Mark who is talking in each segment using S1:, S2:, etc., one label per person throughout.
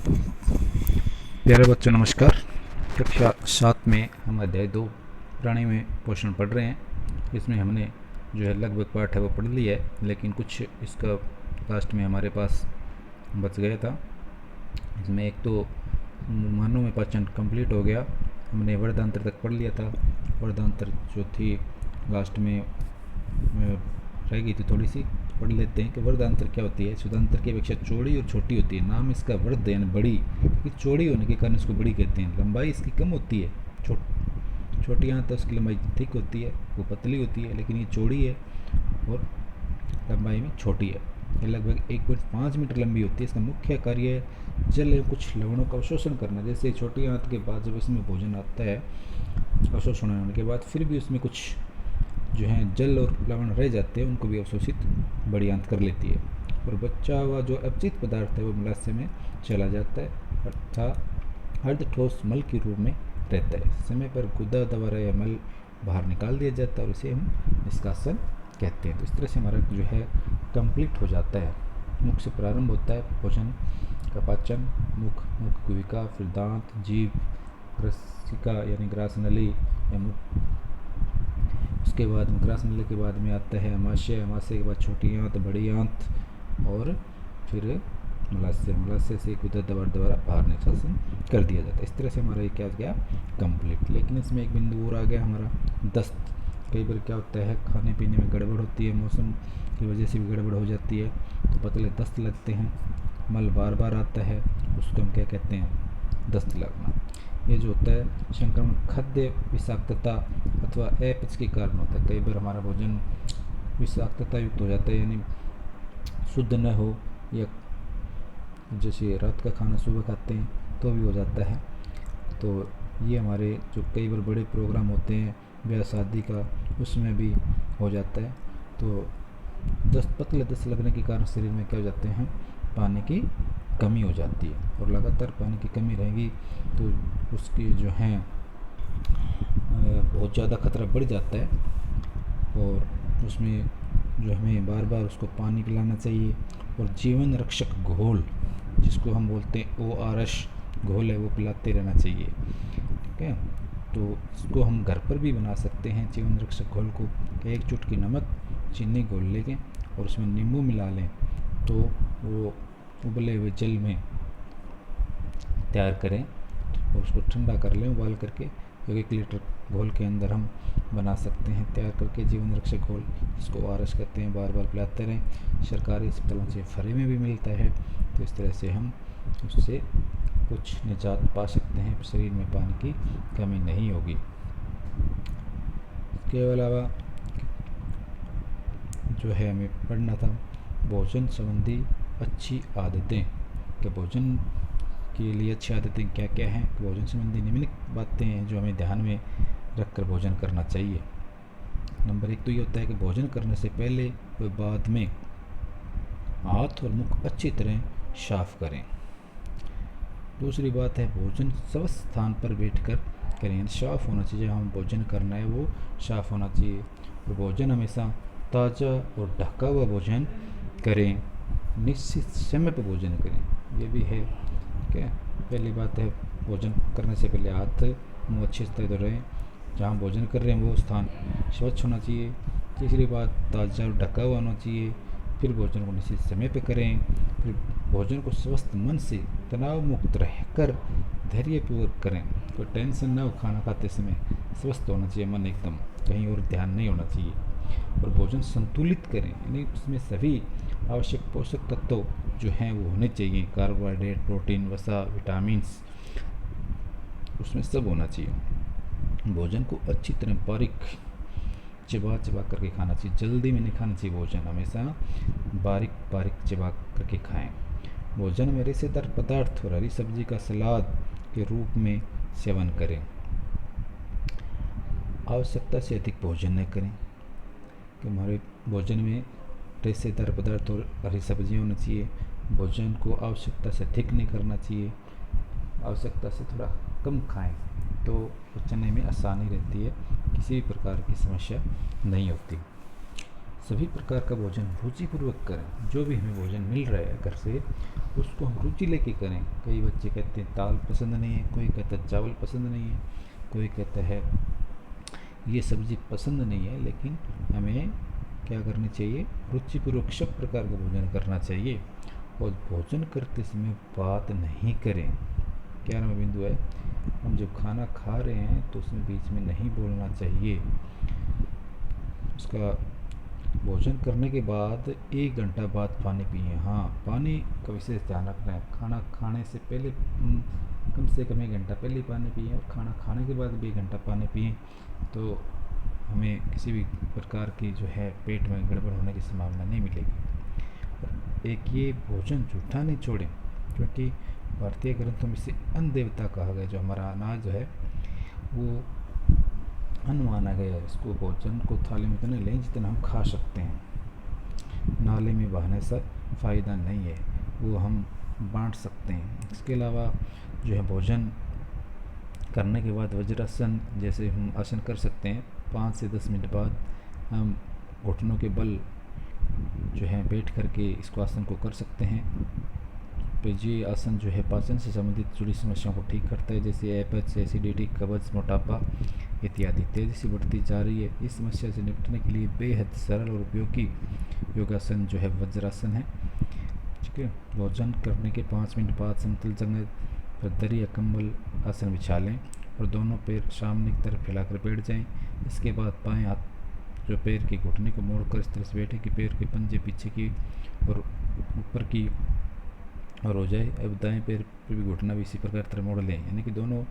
S1: प्यारे बच्चों नमस्कार। कक्षा 7 में हम अध्याय 2 प्राणी में पोषण पढ़ रहे हैं। इसमें हमने जो है लगभग पाठ है वो पढ़ लिया है, लेकिन कुछ इसका लास्ट में हमारे पास बच गया था। इसमें एक तो मानव में पाचन कंप्लीट हो गया, हमने वर्धांतर तक पढ़ लिया था। वर्धांतर जो थी लास्ट में रह गई थी, थोड़ी सी पढ़ लेते हैं कि वर्धांतर क्या होती है। शुद्धांतर की अपेक्षा चौड़ी और छोटी होती है। नाम इसका वर्ध यानी बड़ी, क्योंकि चौड़ी होने के कारण इसको बड़ी कहते हैं। लंबाई इसकी कम होती है, छोटी आंत है उसकी लंबाई ठीक होती है, वो पतली होती है, लेकिन ये चौड़ी है और लंबाई में छोटी है। ये लगभग 1.5 मीटर लंबी होती है। इसका मुख्य कार्य जल एवं कुछ लवणों का अवशोषण करना। जैसे छोटी आंत के बाद जब इसमें भोजन आता है अवशोषण होने के बाद, फिर भी उसमें कुछ जो हैं जल और लवण रह जाते हैं, उनको भी अवशोषित बड़ी आंत कर लेती है। और बचा हुआ जो अपचित पदार्थ है वो मलाशय में चला जाता है, अर्थात अर्ध ठोस मल के रूप में रहता है। समय पर गुदा द्वारा यह मल बाहर निकाल दिया जाता है और इसे हम निष्कासन कहते हैं। तो इस तरह से हमारा जो है कंप्लीट हो जाता है। मुख से प्रारंभ होता है भोजन का पाचन, मुख गुहिका, फिर दांत, जीभ, ग्रासिका यानी ग्रास नली या मुख, उसके बाद ग्रास नली के बाद में आता है अमाशय, अमाशय के बाद छोटी आंत, बड़ी आंत और फिर मलाशय से गुदा द्वारा बाहर निष्कासन कर दिया जाता है। इस तरह से हमारा ये क्या हो गया कंप्लीट। लेकिन इसमें एक बिंदु और आ गया हमारा, दस्त। कई बार क्या होता है खाने पीने में गड़बड़ होती है, मौसम की वजह से भी गड़बड़ हो जाती है, तो पतले दस्त लगते हैं, मल बार बार आता है, उसको हम क्या कहते हैं दस्त लगना। ये जो होता है संक्रमण खाद्य विषाक्तता अथवा एपिच के कारण होता है। कई बार हमारा भोजन विषाक्तता युक्त हो जाता है, यानी शुद्ध न हो, या जैसे रात का खाना सुबह खाते हैं तो भी हो जाता है। तो ये हमारे जो कई बार बड़े प्रोग्राम होते हैं ब्याह शादी का, उसमें भी हो जाता है। तो पतले दस्त लगने के कारण शरीर में क्या हो जाते हैं, पानी की कमी हो जाती है, और लगातार पानी की कमी रहेगी तो उसकी जो है बहुत ज़्यादा खतरा बढ़ जाता है। और उसमें जो हमें बार बार उसको पानी पिलाना चाहिए, और जीवन रक्षक घोल जिसको हम बोलते हैं ORS घोल है वो पिलाते रहना चाहिए। ठीक है, तो इसको हम घर पर भी बना सकते हैं। जीवन रक्षक घोल को एक चुटकी नमक चीनी घोल लेंगे और उसमें नींबू मिला लें, तो वो उबले हुए जल में तैयार करें और उसको ठंडा कर लें उबाल करके। 1 लीटर घोल के अंदर हम बना सकते हैं तैयार करके जीवन रक्षक घोल, इसको ORS कहते हैं। बार बार पिलाते रहें। सरकारी अस्पतालों से फ्री में भी मिलता है, तो इस तरह से हम उससे कुछ निजात पा सकते हैं, शरीर में पानी की कमी नहीं होगी। इसके अलावा जो है हमें पढ़ना था भोजन संबंधी अच्छी आदतें, कि भोजन के लिए अच्छी आदतें क्या क्या हैं। भोजन संबंधी निम्नलिखित बातें हैं जो हमें ध्यान में रखकर भोजन करना चाहिए। नंबर 1 तो ये होता है कि भोजन करने से पहले व बाद में हाथ और मुख अच्छी तरह साफ करें। दूसरी बात है भोजन स्वस्थ स्थान पर बैठकर करें, साफ होना चाहिए। हम भोजन करना है वो साफ होना चाहिए। और भोजन हमेशा ताज़ा और ढका हुआ भोजन करें, निश्चित समय पर भोजन करें, ये भी है। ठीक है, पहली बात है भोजन करने से पहले हाथ मुँह अच्छी तरह धोएं, जहाँ भोजन कर रहे हैं वो स्थान स्वच्छ होना चाहिए। तीसरी बात ताज़ा और ढका हुआ होना चाहिए। फिर भोजन को निश्चित समय पर करें। फिर भोजन को स्वस्थ मन से तनाव मुक्त रहकर धैर्यपूर्वक करें। कोई टेंशन ना हो खाना खाते समय, स्वस्थ होना चाहिए मन, एकदम कहीं और ध्यान नहीं होना चाहिए। और भोजन संतुलित करें, यानी उसमें सभी आवश्यक पोषक तत्व जो हैं वो होने चाहिए, कार्बोहाइड्रेट, प्रोटीन, वसा, विटामिन्स, उसमें सब होना चाहिए। भोजन को अच्छी तरह बारीक चबा करके खाना चाहिए, जल्दी में नहीं खाना चाहिए। भोजन हमेशा बारीक चबा करके खाएं। भोजन में रेशेदार पदार्थ और हरी सब्जी का सलाद के रूप में सेवन करें। आवश्यकता से अधिक भोजन न करें, कि हमारे भोजन में रेशेदार पदार्थ और हरी सब्जियाँ होनी चाहिए। भोजन को आवश्यकता से अधिक नहीं करना चाहिए, आवश्यकता से थोड़ा कम खाएं तो पचने में आसानी रहती है, किसी भी प्रकार की समस्या नहीं होती। सभी प्रकार का भोजन रुचिपूर्वक करें। जो भी हमें भोजन मिल रहा है घर से उसको हम रुचि लेके करें। कई बच्चे कहते हैं दाल पसंद नहीं है, कोई कहता है चावल पसंद नहीं है, कोई कहता है ये सब्ज़ी पसंद नहीं है, लेकिन हमें क्या करनी चाहिए, रुचिपूर्वक सब प्रकार का भोजन करना चाहिए। और भोजन करते समय बात नहीं करें। 11वां बिंदु है, हम जब खाना खा रहे हैं तो उसमें बीच में नहीं बोलना चाहिए। उसका भोजन करने के बाद 1 घंटा बाद पानी पिए। हाँ, पानी का विशेष ध्यान रखना है। खाना खाने से पहले कम से कम 1 घंटा पहले ही पानी पिए, और खाना खाने के बाद भी 1 घंटा पानी पिए, तो हमें किसी भी प्रकार की जो है पेट में गड़बड़ होने की संभावना नहीं मिलेगी। और एक ये भोजन जूठा नहीं छोड़ें, क्योंकि भारतीय ग्रंथों में से अन्न देवता कहा गया। जो हमारा अनाज जो है वो अन्न माना गया है। इसको भोजन को थाली में उतना लें जितना हम खा सकते हैं। नाले में बहाने से फ़ायदा नहीं है, वो हम बांट सकते हैं। इसके अलावा जो है भोजन करने के बाद वज्रासन जैसे हम आसन कर सकते हैं। 5 से 10 मिनट बाद हम घुटनों के बल जो है बैठ करके इसको आसन को कर सकते हैं। तो ये आसन जो है पाचन से संबंधित जुड़ी समस्याओं को ठीक करता है, जैसे एपच, एसिडिटी, कब्ज, मोटापा इत्यादि। तेज़ी से बढ़ती जा रही है, इस समस्या से निपटने के लिए बेहद सरल और उपयोगी योगासन जो है वज्रासन है। ठीक है, भोजन करने के 5 मिनट बाद समतल जगह पर दरी या कंबल आसन बिछा लें और दोनों पैर सामने की तरफ फैलाकर बैठ जाएं। इसके बाद बाएं हाथ जो पैर के घुटने को मोड़कर इस तरह से बैठे कि पैर के पंजे पीछे की और ऊपर की और हो जाए। अब दाएं पैर पर भी घुटना भी इसी प्रकार तरह मोड़ लें, यानी कि दोनों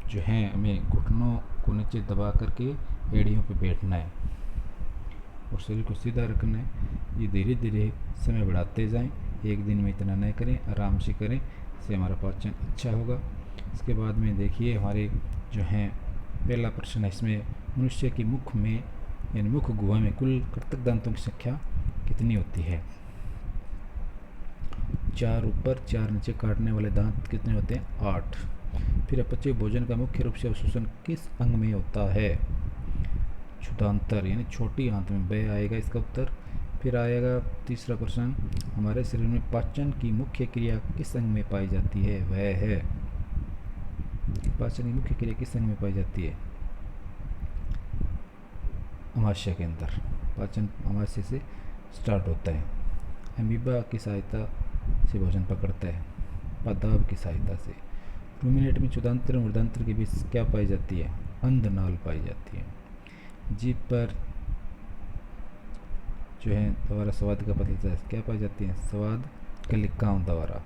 S1: जो हैं हमें घुटनों को नीचे दबा करके एड़ियों पे बैठना है और शरीर को सीधा रखना है। ये धीरे धीरे समय बढ़ाते जाएं, एक दिन में इतना न करें, आराम से करें, इससे हमारा पाचन अच्छा होगा। इसके बाद में देखिए हमारे जो हैं पहला प्रश्न है, इसमें मनुष्य की मुख में यानी मुख गुहा में कुल कृतक दांतों की संख्या कितनी होती है? 4 ऊपर 4 नीचे काटने वाले दांत कितने होते हैं? 8। फिर अपचय भोजन का मुख्य रूप से अवशोषण किस अंग में होता है? क्षुधांतर यानी छोटी आंत में, ब आएगा इसका उत्तर। फिर आएगा तीसरा प्रश्न, हमारे शरीर में पाचन की मुख्य क्रिया किस अंग में पाई जाती है? वह है पाचन की मुख्य क्रिया किस अंग में पाई जाती है? अमाशय के अंदर। पाचन अमाशय से स्टार्ट होता है। अमीबा की सहायता से भोजन पकड़ता है, पादाब की सहायता से। रूमिनेट में क्षुधांतर और मृदांतर के बीच क्या पाई जाती है? अंधनाल पाई जाती है। जीभ पर जो है द्वारा स्वाद का पता चलता है, क्या पाई जाती है? स्वाद कलिकाओं द्वारा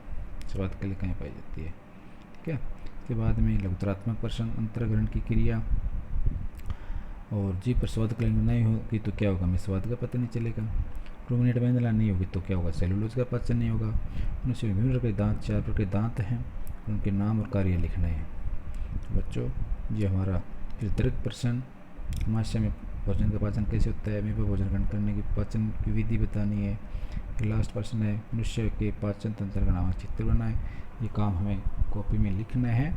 S1: स्वाद कलिकाएँ पाई जाती है। ठीक है, इसके बाद में लघुतरात्मक प्रश्न, अंतर्ग्रहण की क्रिया और जीभ पर स्वाद कलिका नहीं होगी तो क्या होगा? हमें स्वाद का पता नहीं चलेगा। रूमिनेट में अंधनाल नहीं होगी तो क्या होगा? सेलुलोज का पाचन नहीं होगा। उनसे विभिन्न प्रकार के दांत, 4 प्रकार के दांत हैं, उनके नाम और कार्य लिखने हैं। तो बच्चों ये हमारा वितरित प्रश्न, अमाशय में भोजन का पाचन कैसे होता है, अमीबा भोजन ग्रहण करने की पाचन की विधि बतानी है। लास्ट प्रश्न है, मनुष्य के पाचन तंत्र का नाम चित्र बनाएं। ये काम हमें कॉपी में लिखना है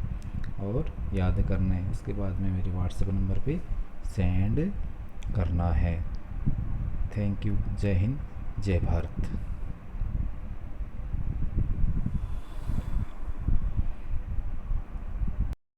S1: और याद करना है। इसके बाद में मेरे व्हाट्सएप नंबर पे सेंड करना है। Thank you. जय हिंद, जय भारत।